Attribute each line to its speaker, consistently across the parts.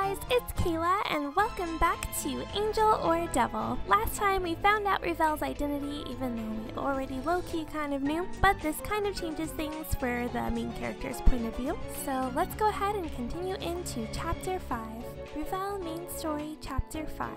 Speaker 1: guys, it's Kayla and welcome back to Angel or Devil. Last time we found out Ruvel's identity, even though we already low-key kind of knew, but this kind of changes things for the main character's point of view. So let's go ahead and continue into Chapter 5. Ruvel Main Story Chapter 5.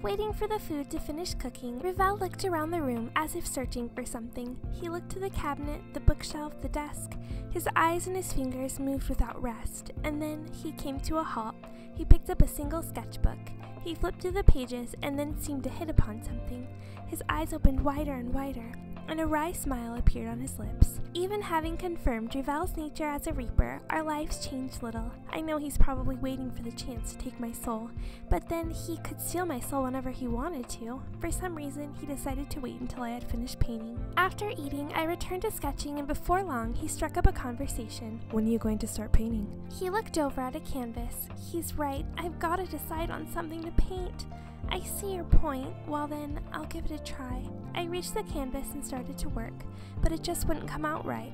Speaker 1: Waiting for the food to finish cooking, Ruvel looked around the room as if searching for something. He looked to the cabinet, the bookshelf, the desk. His eyes and his fingers moved without rest, and then he came to a halt. He picked up a single sketchbook. He flipped through the pages and then seemed to hit upon something. His eyes opened wider and wider, and a wry smile appeared on his lips. Even having confirmed Ruvel's nature as a reaper, our lives changed little. I know he's probably waiting for the chance to take my soul, but then he could steal my soul whenever he wanted to. For some reason, he decided to wait until I had finished painting. After eating, I returned to sketching, and before long, he struck up a conversation.
Speaker 2: When are you going to start painting?
Speaker 1: He looked over at a canvas. He's right, I've got to decide on something to paint. I see your point. Well then, I'll give it a try. I reached the canvas and started to work, but it just wouldn't come out right.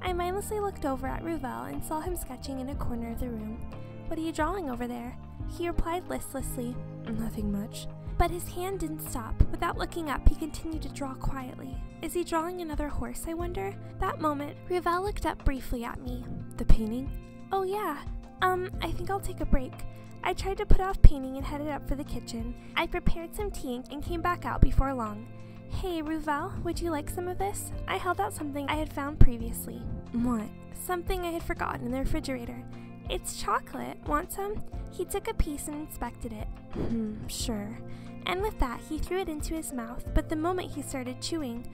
Speaker 1: I mindlessly looked over at Ruvel and saw him sketching in a corner of the room. What are you drawing over there? He replied listlessly,
Speaker 2: Nothing much.
Speaker 1: But his hand didn't stop. Without looking up, he continued to draw quietly. Is he drawing another horse, I wonder? That moment, Ruvel looked up briefly at me.
Speaker 2: The painting?
Speaker 1: Oh yeah, I think I'll take a break. I tried to put off painting and headed up for the kitchen. I prepared some tea and came back out before long. Hey, Ruvel, would you like some of this? I held out something I had found previously.
Speaker 2: What?
Speaker 1: Something I had forgotten in the refrigerator. It's chocolate. Want some? He took a piece and inspected it.
Speaker 2: Sure.
Speaker 1: And with that, he threw it into his mouth, but the moment he started chewing,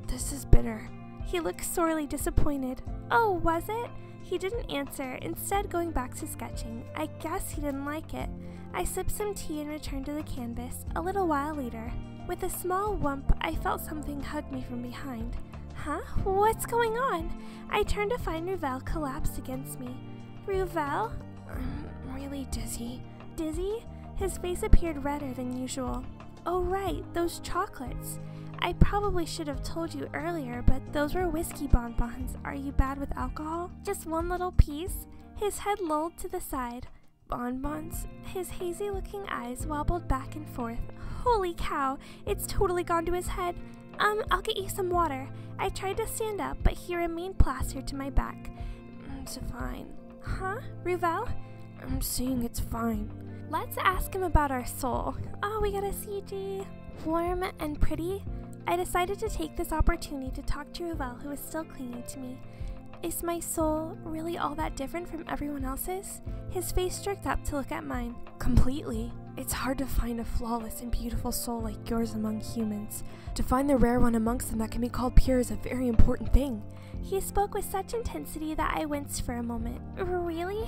Speaker 2: This is bitter.
Speaker 1: He looked sorely disappointed. Oh, was it? He didn't answer, instead going back to sketching. I guess he didn't like it. I sipped some tea and returned to the canvas. A little while later, with a small whump, I felt something hug me from behind. Huh? What's going on? I turned to find Ruvel collapsed against me. Ruvel?
Speaker 2: I'm really dizzy.
Speaker 1: Dizzy? His face appeared redder than usual. Oh right, those chocolates. I probably should have told you earlier, but those were whiskey bonbons. Are you bad with alcohol? Just one little piece? His head lolled to the side. Bonbons? His hazy-looking eyes wobbled back and forth. Holy cow, it's totally gone to his head. I'll get you some water. I tried to stand up, but he remained plastered to my back.
Speaker 2: It's fine.
Speaker 1: Huh? Ruvel?
Speaker 2: I'm saying it's fine.
Speaker 1: Let's ask him about our soul. Oh, we got a CG. Warm and pretty? I decided to take this opportunity to talk to Ruvel, who was still clinging to me. Is my soul really all that different from everyone else's? His face jerked up to look at mine.
Speaker 2: Completely. It's hard to find a flawless and beautiful soul like yours among humans. To find the rare one amongst them that can be called pure is a very important thing.
Speaker 1: He spoke with such intensity that I winced for a moment. Really?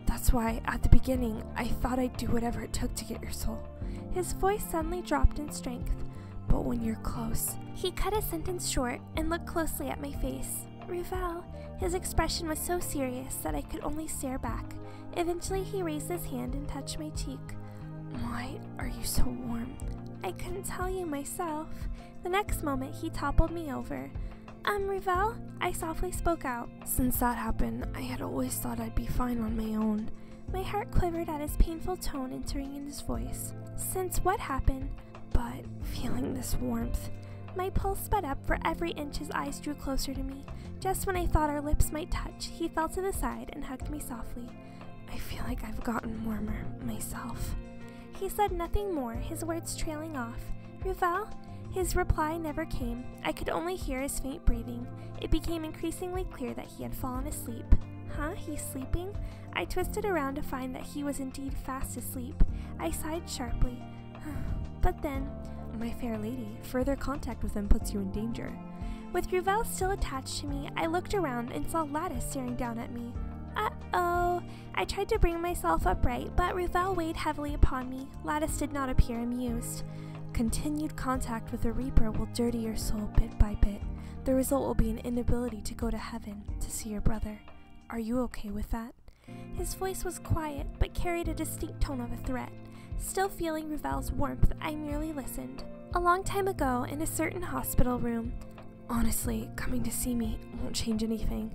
Speaker 2: That's why, at the beginning, I thought I'd do whatever it took to get your soul.
Speaker 1: His voice suddenly dropped in strength.
Speaker 2: But when you're close...
Speaker 1: He cut his sentence short and looked closely at my face. Ruvel. His expression was so serious that I could only stare back. Eventually he raised his hand and touched my cheek.
Speaker 2: Why are you so warm?
Speaker 1: I couldn't tell you myself. The next moment he toppled me over. Ruvel? I softly spoke out.
Speaker 2: Since that happened, I had always thought I'd be fine on my own.
Speaker 1: My heart quivered at his painful tone entering in his voice. Since what happened?
Speaker 2: But feeling this warmth...
Speaker 1: My pulse sped up for every inch his eyes drew closer to me. Just when I thought our lips might touch, he fell to the side and hugged me softly.
Speaker 2: I feel like I've gotten warmer myself.
Speaker 1: He said nothing more, his words trailing off. Ruvel? His reply never came. I could only hear his faint breathing. It became increasingly clear that he had fallen asleep. Huh? He's sleeping? I twisted around to find that he was indeed fast asleep. I sighed sharply. But then...
Speaker 2: My fair lady, further contact with him puts you in danger.
Speaker 1: With Ruvel still attached to me, I looked around and saw Lattice staring down at me. Uh-oh. I tried to bring myself upright, but Ruvel weighed heavily upon me. Lattice did not appear amused.
Speaker 2: Continued contact with a Reaper will dirty your soul bit by bit. The result will be an inability to go to heaven, to see your brother. Are you okay with that?
Speaker 1: His voice was quiet, but carried a distinct tone of a threat. Still feeling Ruvel's warmth, I merely listened. A long time ago, in a certain hospital room.
Speaker 2: Honestly, coming to see me won't change anything.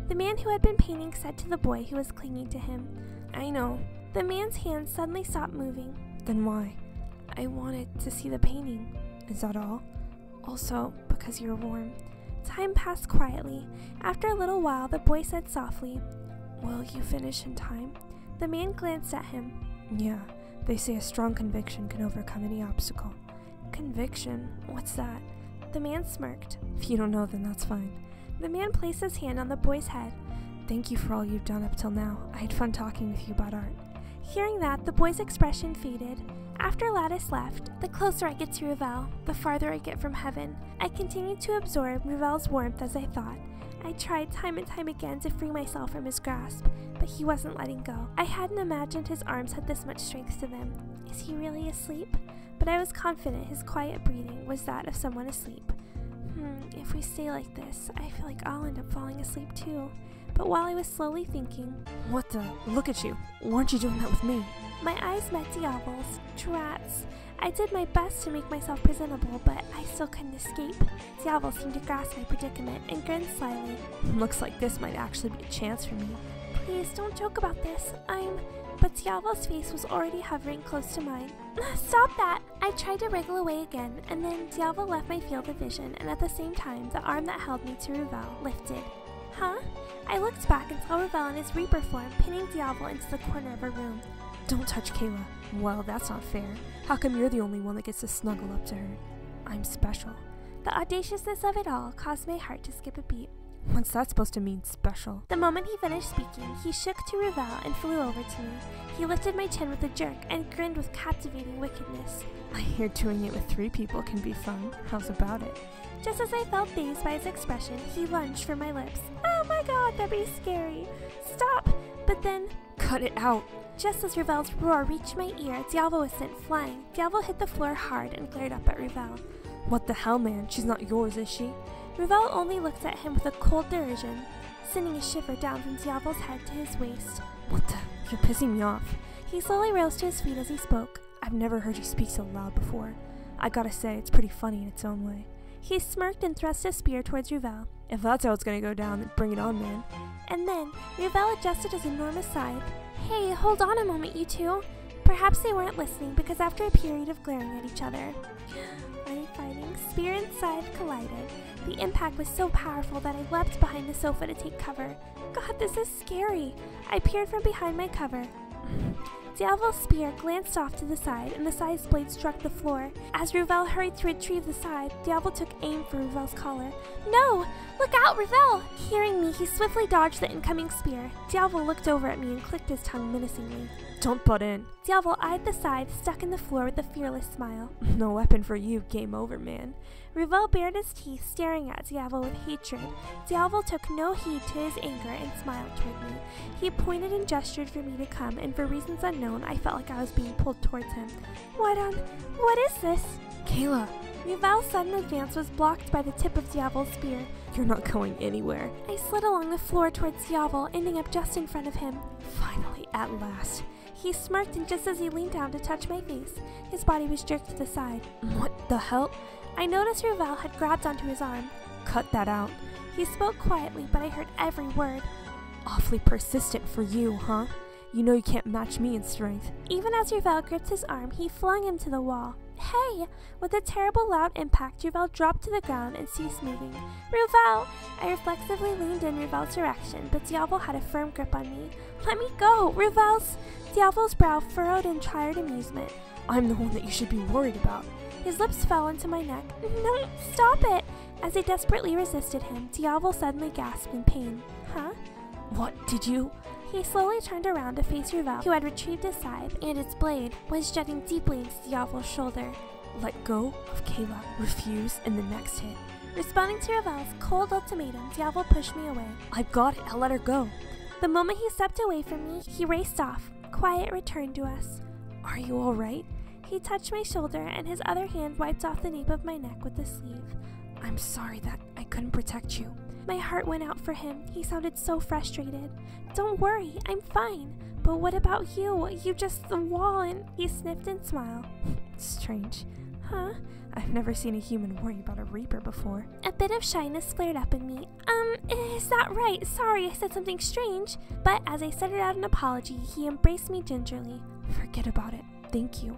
Speaker 1: The man who had been painting said to the boy who was clinging to him.
Speaker 2: I know. The man's hand suddenly stopped moving. Then why? I wanted to see the painting. Is that all? Also, because you're warm. Time passed quietly. After a little while, the boy said softly, "Will you finish in time?" The man glanced at him. Yeah, they say a strong conviction can overcome any obstacle. Conviction? What's that? The man smirked. If you don't know, then that's fine. The man placed his hand on the boy's head. Thank you for all you've done up till now. I had fun talking with you about art. Hearing that, the boy's expression faded. After Lattice left, the closer I get to Ruvel, the farther I get from heaven. I continued to absorb Ruvel's warmth as I thought. I tried time and time again to free myself from his grasp, but he wasn't letting go. I hadn't imagined his arms had this much strength to them. Is he really asleep? But I was confident his quiet breathing was that of someone asleep. If we stay like this, I feel like I'll end up falling asleep too. But while I was slowly thinking, what the? Look at you. Weren't you doing that with me? My eyes met Diablo's. Drats. I did my best to make myself presentable, but I still couldn't escape. Diablo seemed to grasp my predicament and grinned slyly. Looks like this might actually be a chance for me. Please don't joke about this. But Diablo's face was already hovering close to mine. Stop that! I tried to wriggle away again, and then Diablo left my field of vision, and at the same time, the arm that held me to Ruvel lifted. Huh? I looked back and saw Ruvel in his Reaper form pinning Diablo into the corner of a room. Don't touch Kayla. Well, that's not fair. How come you're the only one that gets to snuggle up to her? I'm special. The audaciousness of it all caused my heart to skip a beat. What's that supposed to mean, special? The moment he finished speaking, he shook to Ruvel and flew over to me. He lifted my chin with a jerk and grinned with captivating wickedness. I hear doing it with 3 people can be fun. How's about it? Just as I felt dazed by his expression, he lunged for my lips. Oh my god, that'd be scary. Stop! But then... Cut it out! Just as Ruvel's roar reached my ear, Diablo was sent flying. Diablo hit the floor hard and glared up at Ruvel. What the hell, man? She's not yours, is she? Ruvel only looked at him with a cold derision, sending a shiver down from Diablo's head to his waist. What the? You're pissing me off. He slowly rose to his feet as he spoke. I've never heard you speak so loud before. I gotta say, it's pretty funny in its own way. He smirked and thrust a spear towards Ruvel. If that's how it's gonna go down, then bring it on, man. And then, Ruvel adjusted his enormous scythe. Hey, hold on a moment, you two. Perhaps they weren't listening, because after a period of glaring at each other, fighting, spear and scythe collided. The impact was so powerful that I leapt behind the sofa to take cover. God, this is scary. I peered from behind my cover. Diablo's spear glanced off to the side, and the scythe's blade struck the floor. As Ruvel hurried to retrieve the scythe, Diablo took aim for Ruvel's collar. No! Look out, Ruvel! Hearing me, he swiftly dodged the incoming spear. Diablo looked over at me and clicked his tongue menacingly. Don't butt in. Diablo eyed the scythe stuck in the floor with a fearless smile. No weapon for you, game over, man. Ruvel bared his teeth, staring at Diablo with hatred. Diablo took no heed to his anger and smiled toward me. He pointed and gestured for me to come, and for reasons unknown, I felt like I was being pulled towards him. What is this? Kayla. Ruvel's sudden advance was blocked by the tip of Diablo's spear. You're not going anywhere. I slid along the floor towards Diablo, ending up just in front of him. Finally, at last. He smirked, and just as he leaned down to touch my face, his body was jerked to the side. What the hell? I noticed Ruvel had grabbed onto his arm. Cut that out. He spoke quietly, but I heard every word. Awfully persistent for you, huh? You know you can't match me in strength. Even as Ruvel gripped his arm, he flung him to the wall. Hey! With a terrible loud impact, Ruvel dropped to the ground and ceased moving. Ruvel! I reflexively leaned in Ruvel's direction, but Diablo had a firm grip on me. Let me go! Diablo's brow furrowed in tired amusement. I'm the one that you should be worried about. His lips fell into my neck. No, stop it! As I desperately resisted him, Diablo suddenly gasped in pain. Huh? What did you? He slowly turned around to face Ruvel, who had retrieved his scythe, and its blade was jutting deeply into Diablo's shoulder. Let go of Kayla. Refuse in the next hit. Responding to Ruvel's cold ultimatum, Diablo pushed me away. I've got it. I'll let her go. The moment he stepped away from me, he raced off. Quiet returned to us. Are you all right? He touched my shoulder, and his other hand wiped off the nape of my neck with the sleeve. I'm sorry that I couldn't protect you. My heart went out for him. He sounded so frustrated. Don't worry, I'm fine. But what about you? You just the wall and... He sniffed and smiled. Strange. Huh? I've never seen a human worry about a reaper before.
Speaker 1: A bit of shyness flared up in me. Is that right? Sorry, I said something strange. But as I stuttered out an apology, he embraced me gingerly.
Speaker 2: Forget about it. Thank you.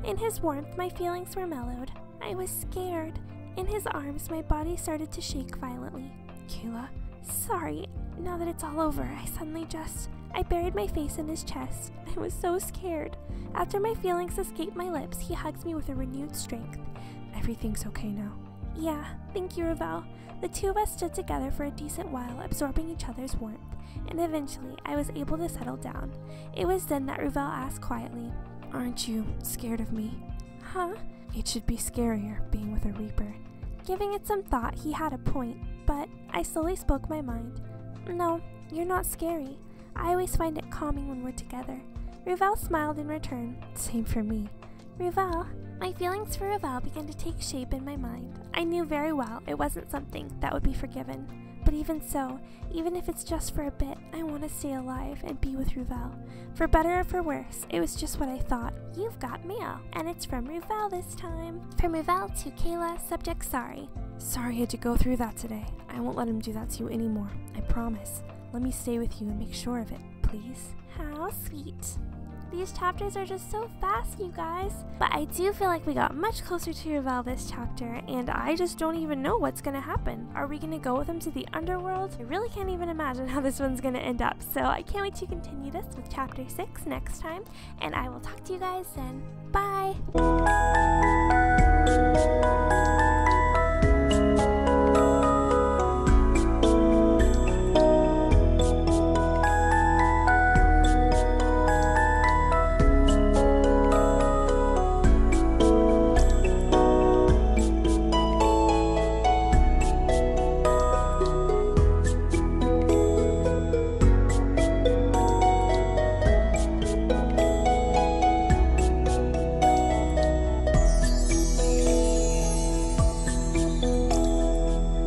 Speaker 1: In his warmth, my feelings were mellowed. I was scared. In his arms, my body started to shake violently.
Speaker 2: Kayla?
Speaker 1: Sorry. Now that it's all over, I buried my face in his chest. I was so scared. After my feelings escaped my lips, he hugged me with a renewed strength.
Speaker 2: Everything's okay now.
Speaker 1: Yeah, thank you, Ruvel. The two of us stood together for a decent while, absorbing each other's warmth, and eventually I was able to settle down. It was then that Ruvel asked quietly,
Speaker 2: Aren't you scared of me?
Speaker 1: Huh?
Speaker 2: It should be scarier being with a reaper.
Speaker 1: Giving it some thought, he had a point, but I slowly spoke my mind. No, you're not scary. I always find it calming when we're together. Ruvel smiled in return.
Speaker 2: Same for me.
Speaker 1: Ruvel. My feelings for Ruvel began to take shape in my mind. I knew very well it wasn't something that would be forgiven. But even so, even if it's just for a bit, I want to stay alive and be with Ruvel. For better or for worse, it was just what I thought. You've got mail, and it's from Ruvel this time. From Ruvel to Kayla, subject sorry.
Speaker 2: Sorry I had to go through that today. I won't let him do that to you anymore. I promise. Let me stay with you and make sure of it, please.
Speaker 1: How sweet. These chapters are just so fast, you guys. But I do feel like we got much closer to Ruvel this chapter, and I just don't even know what's gonna happen. Are we gonna go with him to the underworld? I really can't even imagine how this one's gonna end up. So I can't wait to continue this with chapter 6 next time, and I will talk to you guys then. Bye!